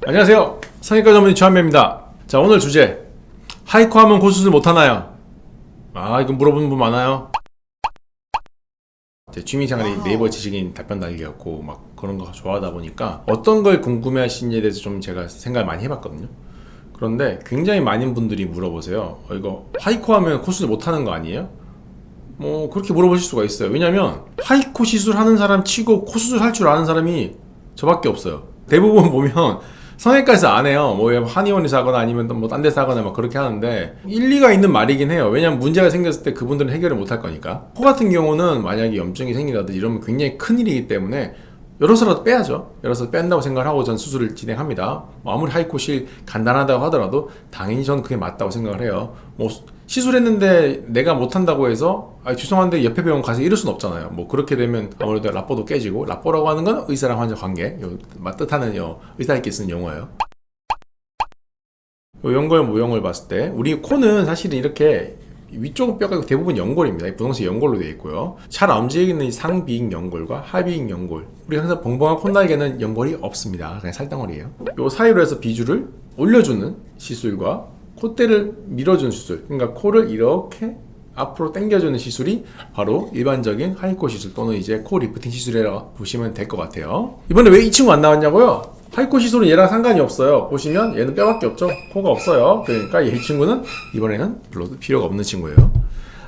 안녕하세요, 성형외과 전문의 최한배입니다. 자, 오늘 주제, 하이코 하면 고수술 못하나요? 이거 물어보는 분 많아요. 제 취미생활이 네이버 지식인 답변 달기였고 막 그런 거 좋아하다 보니까 어떤 걸 궁금해 하시는지에 대해서 좀 제가 생각을 많이 해봤거든요. 그런데 굉장히 많은 분들이 물어보세요. 이거 하이코 하면 고수술 못하는 거 아니에요? 뭐 그렇게 물어보실 수가 있어요. 왜냐면 하이코 시술하는 사람 치고 코수술 할 줄 아는 사람이 저밖에 없어요. 대부분 보면 성형외과에서 안 해요. 뭐 한의원에서 하거나 아니면 뭐 딴 데서 하거나 막 그렇게 하는데 일리가 있는 말이긴 해요. 왜냐면 문제가 생겼을 때 그분들은 해결을 못 할 거니까. 코 같은 경우는 만약에 염증이 생긴다든지 이러면 굉장히 큰일이기 때문에 열어서라도 빼야죠. 열어서 뺀다고 생각을 하고 전 수술을 진행합니다. 뭐 아무리 하이콧이 간단하다고 하더라도 당연히 저는 그게 맞다고 생각을 해요. 뭐 시술했는데 내가 못한다고 해서 죄송한데 옆에 병원 가서 이럴 순 없잖아요. 뭐 그렇게 되면 아무래도 라뽀도 깨지고, 라뽀라고 하는 건 의사랑 환자 관계, 뜻하는 의사들끼리 쓰는 용어예요. 연골 모형을 봤을 때 우리 코는 사실은 이렇게 위쪽 뼈가 대부분 연골입니다. 분홍색 연골로 되어 있고요. 잘 안 움직이는 상비익 연골과 하비익 연골, 우리 항상 벙벙한 콧날개는 연골이 없습니다. 그냥 살덩어리예요. 요 사이로 해서 비주를 올려주는 시술과 콧대를 밀어주는 시술, 그러니까 코를 이렇게 앞으로 당겨주는 시술이 바로 일반적인 하이코 시술 또는 이제 코 리프팅 시술이라고 보시면 될 것 같아요. 이번에 왜 이 친구 안 나왔냐고요? 하이코 시술은 얘랑 상관이 없어요. 보시면 얘는 뼈밖에 없죠. 코가 없어요. 그러니까 이 친구는 이번에는 별로 필요가 없는 친구예요.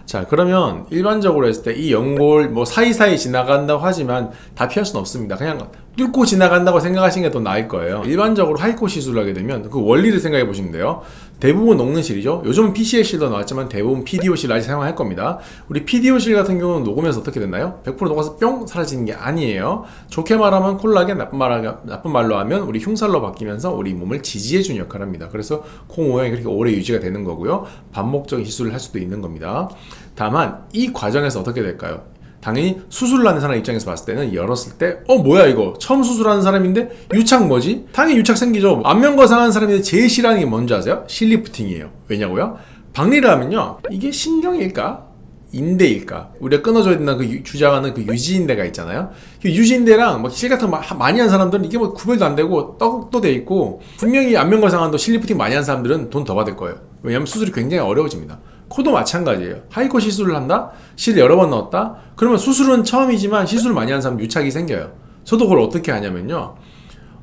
자, 그러면 일반적으로 했을 때 이 연골 뭐 사이사이 지나간다고 하지만 다 피할 수는 없습니다. 그냥 뚫고 지나간다고 생각하시는 게 더 나을 거예요. 일반적으로 하이코 시술을 하게 되면 그 원리를 생각해 보시면 돼요. 대부분 녹는실이죠. 요즘은 PCL실도 나왔지만 대부분 PDO실 아직 사용할 겁니다. 우리 PDO실 같은 경우는 녹으면서 어떻게 됐나요? 100% 녹아서 뿅 사라지는 게 아니에요. 좋게 말하면 콜라겐, 나쁜 말로 하면 우리 흉살로 바뀌면서 우리 몸을 지지해주는 역할을 합니다. 그래서 코 모양이 그렇게 오래 유지가 되는 거고요. 반복적인 시술을 할 수도 있는 겁니다. 다만 이 과정에서 어떻게 될까요? 당연히 수술을 하는 사람 입장에서 봤을 때는 열었을 때 뭐야 이거 처음 수술하는 사람인데 유착 뭐지? 당연히 유착 생기죠. 안면거상한 사람인데 제일 싫어하는 게 뭔지 아세요? 실리프팅이에요. 왜냐고요? 박리를 하면요, 이게 신경일까? 인대일까? 우리가 끊어줘야 된다는 그 주장하는 그 유지인대가 있잖아요. 그 유지인대랑 막 실 같은 거 많이 한 사람들은 이게 뭐 구별도 안 되고 떡도 돼 있고, 분명히 안면거상한도 실리프팅 많이 한 사람들은 돈 더 받을 거예요. 왜냐면 수술이 굉장히 어려워집니다. 코도 마찬가지예요. 하이코 시술을 한다? 실 여러 번 넣었다? 그러면 수술은 처음이지만 시술을 많이 한 사람 유착이 생겨요. 저도 그걸 어떻게 하냐면요,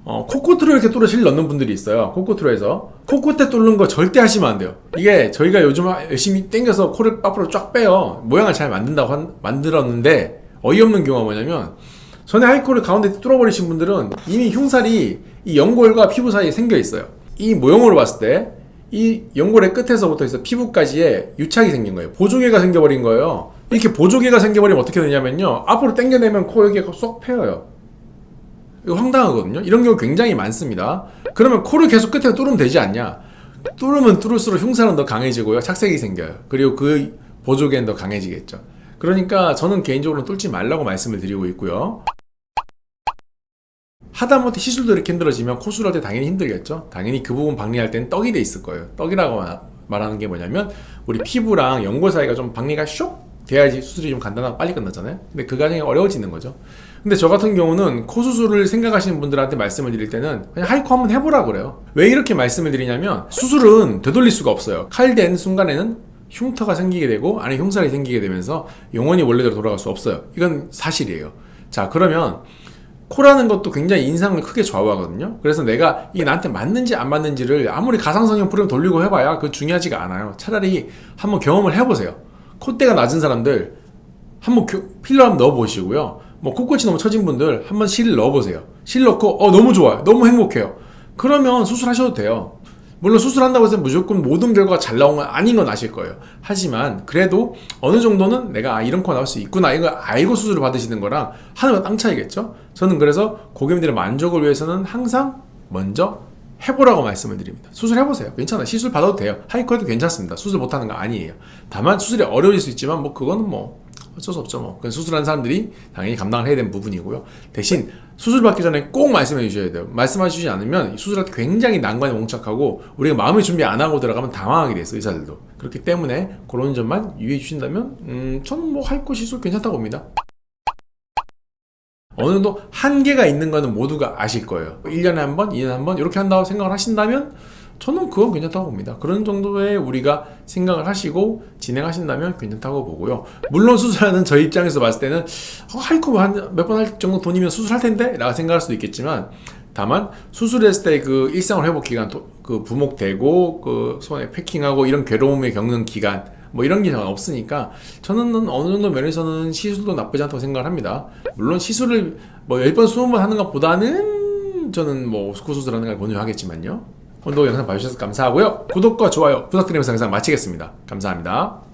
코끝으로 이렇게 뚫어 실 넣는 분들이 있어요. 코끝으로 해서 코끝에 뚫는 거 절대 하시면 안 돼요. 이게 저희가 요즘 열심히 당겨서 코를 앞으로 쫙 빼요. 모양을 잘 만들었는데 어이없는 경우가 뭐냐면, 전에 하이코를 가운데 뚫어버리신 분들은 이미 흉살이 이 연골과 피부 사이에 생겨 있어요. 이 모형으로 봤을 때 이 연골의 끝에서부터 해서 피부까지의 유착이 생긴 거예요. 보조개가 생겨버린 거예요. 이렇게 보조개가 생겨버리면 어떻게 되냐면요, 앞으로 당겨내면 코 여기가 쏙 패여요. 이거 황당하거든요. 이런 경우 굉장히 많습니다. 그러면 코를 계속 끝에 뚫으면 되지 않냐? 뚫으면 뚫을수록 흉살은 더 강해지고요, 착색이 생겨요. 그리고 그 보조개는 더 강해지겠죠. 그러니까 저는 개인적으로 뚫지 말라고 말씀을 드리고 있고요. 하다못해 시술도 이렇게 힘들어지면 코수술할 때 당연히 힘들겠죠. 당연히 그 부분 박리할 때는 떡이 돼 있을 거예요. 떡이라고 말하는 게 뭐냐면, 우리 피부랑 연골 사이가 좀 박리가 쇽 돼야지 수술이 좀 간단하고 빨리 끝나잖아요. 근데 그 과정이 어려워지는 거죠. 근데 저 같은 경우는 코수술을 생각하시는 분들한테 말씀을 드릴 때는 그냥 하이코 한번 해보라고 그래요. 왜 이렇게 말씀을 드리냐면, 수술은 되돌릴 수가 없어요. 칼 댄 순간에는 흉터가 생기게 되고 안에 흉살이 생기게 되면서 영원히 원래대로 돌아갈 수 없어요. 이건 사실이에요. 자, 그러면 코라는 것도 굉장히 인상을 크게 좌우하거든요. 그래서 내가 이게 나한테 맞는지 안 맞는지를 아무리 가상성형 프로그램 돌리고 해봐야 그거 중요하지가 않아요. 차라리 한번 경험을 해보세요. 콧대가 낮은 사람들 한번 필러 한번 넣어보시고요. 뭐 코끝이 너무 처진 분들 한번 실을 넣어보세요. 실 넣고 너무 좋아요, 너무 행복해요. 그러면 수술하셔도 돼요. 물론 수술한다고 해서 무조건 모든 결과가 잘 나온 건 아닌 건 아실 거예요. 하지만 그래도 어느 정도는 내가 이런 코 나올 수 있구나 이거 알고 수술을 받으시는 거랑 하는 건 땅 차이겠죠. 저는 그래서 고객님들의 만족을 위해서는 항상 먼저 해보라고 말씀을 드립니다. 수술해보세요. 괜찮아요. 시술 받아도 돼요. 하이코도 괜찮습니다. 수술 못하는 거 아니에요. 다만 수술이 어려워질 수 있지만 뭐 그거는 뭐 어쩔 수 없죠. 뭐 수술하는 사람들이 당연히 감당을 해야 되는 부분이고요. 대신 수술 받기 전에 꼭 말씀해 주셔야 돼요. 말씀해 주시지 않으면 수술할 때 굉장히 난관에 봉착하고 우리가 마음의 준비 안 하고 들어가면 당황하게 돼요, 의사들도. 그렇기 때문에 그런 점만 유의해 주신다면 저는 뭐 하이코 시술 괜찮다고 봅니다. 어느 정도 한계가 있는 거는 모두가 아실 거예요. 1년에 한 번, 2년에 한 번 이렇게 한다고 생각을 하신다면 저는 그건 괜찮다고 봅니다. 그런 정도의 우리가 생각을 하시고 진행하신다면 괜찮다고 보고요. 물론 수술하는 저 입장에서 봤을 때는 아이고 한 몇 번 할 정도 돈이면 수술할 텐데 라고 생각할 수도 있겠지만, 다만 수술했을 때 그 일상을 회복 기간, 그 부목되고 그 손에 패킹하고 이런 괴로움을 겪는 기간 뭐 이런 게 없으니까 저는 어느 정도 면에서는 시술도 나쁘지 않다고 생각을 합니다. 물론 시술을 뭐 10번 20번 하는 것보다는 저는 뭐 수술하는 걸 권유하겠지만요. 오늘도 영상 봐주셔서 감사하고요. 구독과 좋아요 부탁드리면서 영상 마치겠습니다. 감사합니다.